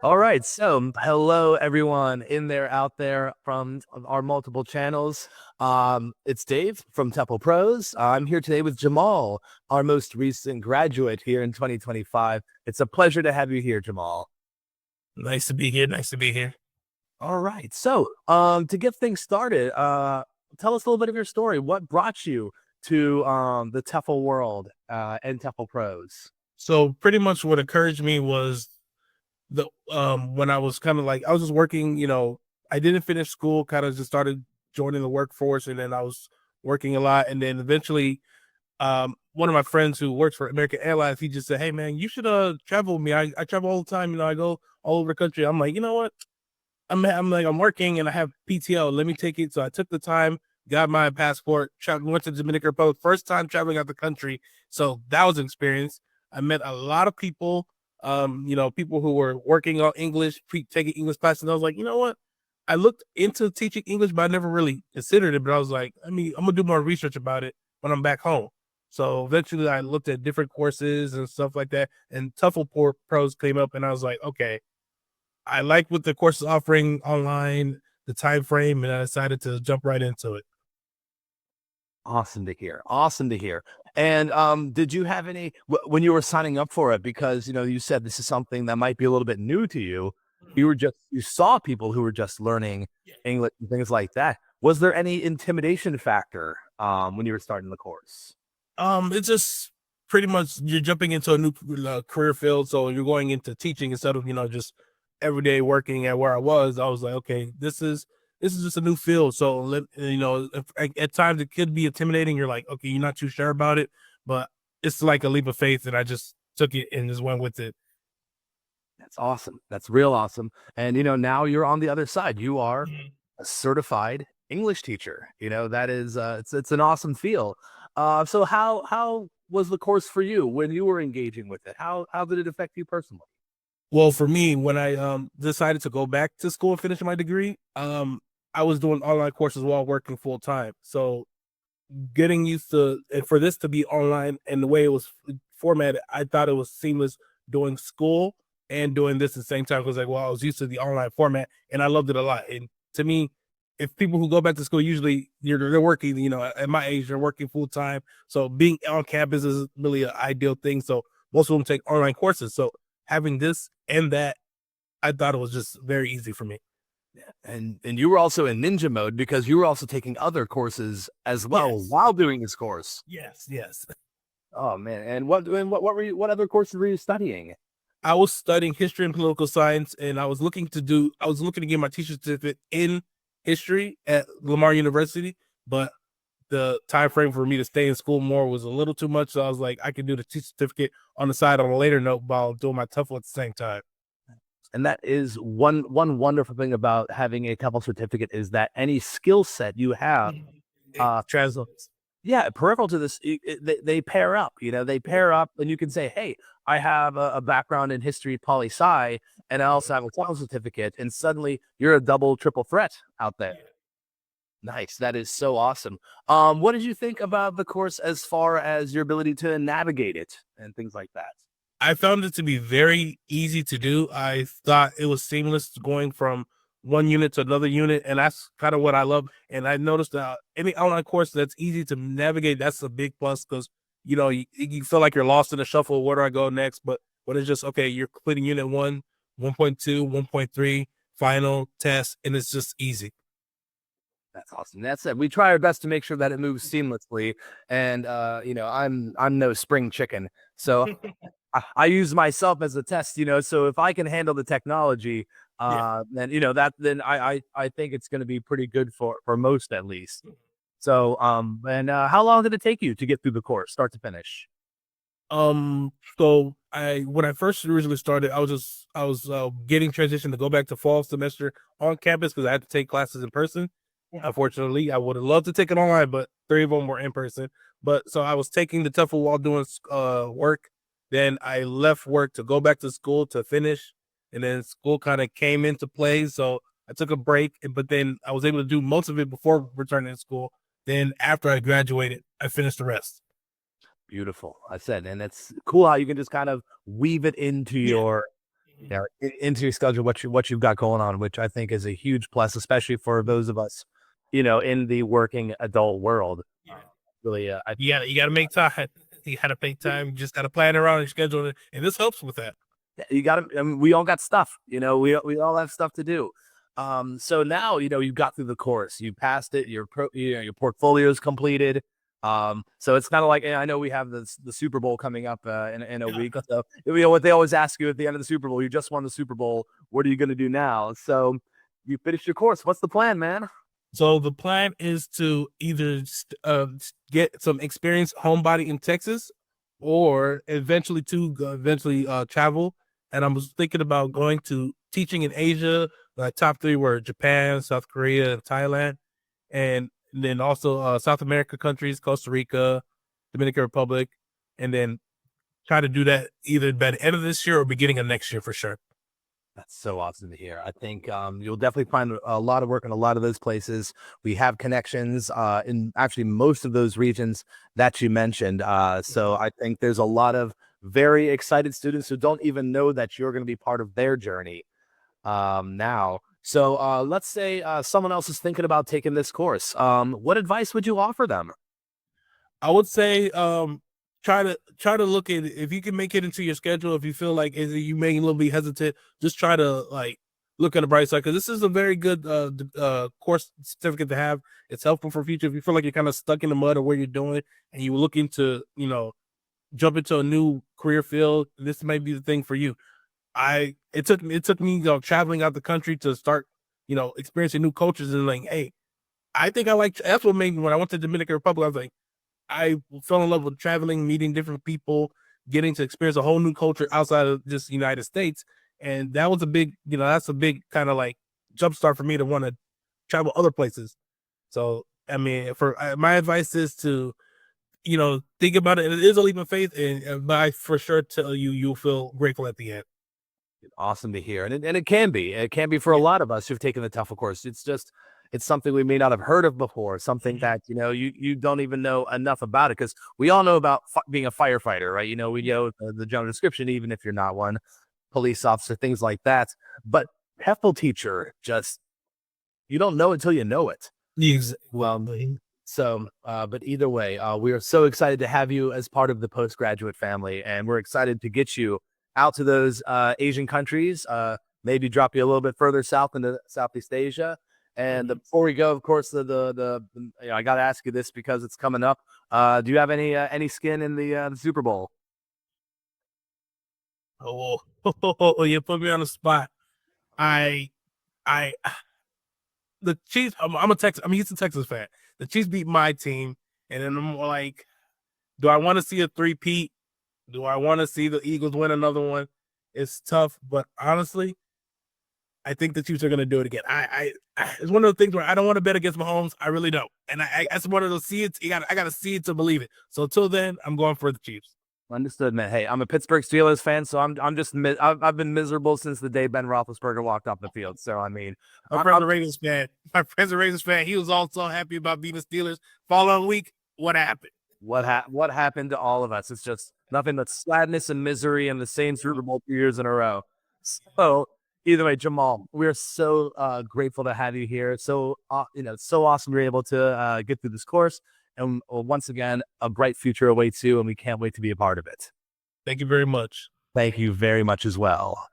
All right. So, hello everyone in there, out there from our multiple channels. It's Dave from TEFLPros. I'm here today with Jamal, our most recent graduate here in 2025. It's a pleasure to have you here, Jamal. Nice to be here. Nice to be here. All right. So, to get things started, tell us a little bit of your story. What brought you to the TEFL world and TEFLPros? So pretty much what encouraged me was the when I was kind of like I was just working, I didn't finish school, kind of just started joining the workforce, and then I was working a lot, and then eventually one of my friends who works for American Airlines, he just said, "Hey man, you should travel with me. I travel all the time, I go all over the country." I'm like, you know what? I'm working and I have PTO. Let me take it. So I took the time, got my passport, traveled, went to Dominican Republic, first time traveling out the country. So that was an experience. I met a lot of people, people who were working on English, taking English classes. And I was like, you know what? I looked into teaching English, but I never really considered it. But I was like, I'm gonna do more research about it when I'm back home. So eventually, I looked at different courses and stuff like that, and TEFL Pros came up, and I was like, okay, I like what the course is offering online, the time frame, and I decided to jump right into it. Awesome to hear. Awesome to hear. And did you have any when you were signing up for it? Because you said this is something that might be a little bit new to you. You saw people who were just learning English and things like that. Was there any intimidation factor when you were starting the course? It's just pretty much you're jumping into a new career field, so you're going into teaching instead of just everyday working at where I was. I was like, okay, this is just a new field, so at times it could be intimidating. You're like, okay, you're not too sure about it, but it's like a leap of faith, and I just took it and just went with it. That's awesome. That's real awesome. And now you're on the other side. You are a certified English teacher. That is it's an awesome feel. So how was the course for you when you were engaging with it? How did it affect you personally? Well, for me, when I decided to go back to school and finish my degree, I was doing online courses while working full time. So getting used to and for this to be online and the way it was formatted, I thought it was seamless doing school and doing this at the same time. Because like, well, I was used to the online format and I loved it a lot. And to me, if people who go back to school usually they're working, at my age, they're working full time. So being on campus is really an ideal thing. So most of them take online courses. So having this and that, I thought it was just very easy for me. And you were also in ninja mode because you were also taking other courses as well Yes. while doing this course. Yes. Yes. Oh man. And what other courses were you studying? I was studying history and political science, and I was looking to get my teacher certificate in history at Lamar University, but the time frame for me to stay in school more was a little too much. So I was like, I can do the teacher certificate on the side on a later note while doing my TOEFL at the same time. And that is one wonderful thing about having a couple certificate is that any skill set you have, It uh, translates. yeah, peripheral to this, they pair up. They pair up, and you can say, "Hey, I have a background in history, poli sci, and I also have a TEFL certificate," and suddenly you're a double, triple threat out there. Nice, that is so awesome. What did you think about the course as far as your ability to navigate it and things like that? I found it to be very easy to do. I thought it was seamless going from one unit to another unit, and that's kind of what I love. And I noticed that any online course that's easy to navigate, that's a big plus because you feel like you're lost in the shuffle. Where do I go next? But when it's just okay, you're completing unit one, 1.2, 1.3, final test, and it's just easy. That's awesome. That's it. We try our best to make sure that it moves seamlessly. And I'm no spring chicken. So I use myself as a test, so if I can handle the technology, Yeah. then then I think it's gonna be pretty good for most at least. So and how long did it take you to get through the course, start to finish? So I when I first originally started, I was getting transition to go back to fall semester on campus because I had to take classes in person. Unfortunately, I would have loved to take it online, but three of them were in person. But so I was taking the TEFL while doing work. Then I left work to go back to school to finish, and then school kind of came into play. So I took a break, but then I was able to do most of it before returning to school. Then after I graduated, I finished the rest. Beautiful. I said, and it's cool how you can just kind of weave it into Yeah. Yeah, into your schedule what you've got going on, which I think is a huge plus, especially for those of us, in the working adult world. Yeah. Really, You gotta make time. You gotta make time. You just gotta plan around your schedule, and this helps with that. you got to. I mean, we all got stuff. We all have stuff to do. So now you got through the course, you passed it, your portfolio is completed. So it's kind of like, I know we have the Super Bowl coming up in a week. So what they always ask you at the end of the Super Bowl, you just won the Super Bowl. What are you going to do now? So you finished your course. What's the plan, man? So the plan is to either get some experience homebody in Texas, or eventually travel. And I was thinking about going to teaching in Asia. My top three were Japan, South Korea, and Thailand, and then also South America countries, Costa Rica, Dominican Republic, and then try to do that either by the end of this year or beginning of next year for sure. That's so awesome to hear. I think you'll definitely find a lot of work in a lot of those places. We have connections in actually most of those regions that you mentioned. So I think there's a lot of very excited students who don't even know that you're going to be part of their journey now. So let's say someone else is thinking about taking this course. What advice would you offer them? I would say try to look at it. If you can make it into your schedule. If you feel like you may a little be hesitant, just try to like look on the bright side, because this is a very good course certificate to have. It's helpful for future if you feel like you're kind of stuck in the mud of where you're doing and you're looking to jump into a new career field. This may be the thing for you. It took me traveling out the country to start experiencing new cultures, and like, hey, I think I like. That's what made me when I went to Dominican Republic. I was like, I fell in love with traveling, meeting different people, getting to experience a whole new culture outside of just the United States. And that was that's a big kind of like jumpstart for me to want to travel other places. So, I mean, for my advice is to, think about it. It is a leap of faith, but I for sure tell you, you'll feel grateful at the end. Awesome to hear. And it can be. It can be for a Yeah. lot of us who've taken the TEFL course. It's something we may not have heard of before, something Mhm. that, you don't even know enough about it, because we all know about being a firefighter, right? We Yeah. know the general description, even if you're not one, police officer, things like that. But TEFL teacher, just, you don't know until you know it. Um, Exactly. so, but either way, we are so excited to have you as part of the postgraduate family, and we're excited to get you out to those Asian countries. Maybe drop you a little bit further south into Southeast Asia. And Mhm. before we go, of course, I got to ask you this because it's coming up. Do you have any skin in the Super Bowl? Oh, you put me on the spot. I, I, the Chiefs. I'm a Texas. I'm a Houston Texas fan. The Chiefs beat my team, and then I'm like, do I want to see a three-peat? Do I want to see the Eagles win another one? It's tough, but honestly, I think the Chiefs are going to do it again. It's one of the things where I don't want to bet against Mahomes. I really don't, and that's one of those see it. I got to see it to believe it. So until then, I'm going for the Chiefs. Understood, man. Hey, I'm a Pittsburgh Steelers fan, so I've been miserable since the day Ben Roethlisberger walked off the field. So I mean, My friend's a Ravens fan. My friend's a Ravens fan. He was also happy about beating the Steelers. Following week, what happened? what happened to all of us? It's just nothing but sadness and misery and the same Super Bowl 2 years in a row. So either way, Jamal, we're so grateful to have you here. So so awesome you're able to get through this course, and once again, a bright future awaits you, and we can't wait to be a part of it. Thank you very much. Thank you very much as well.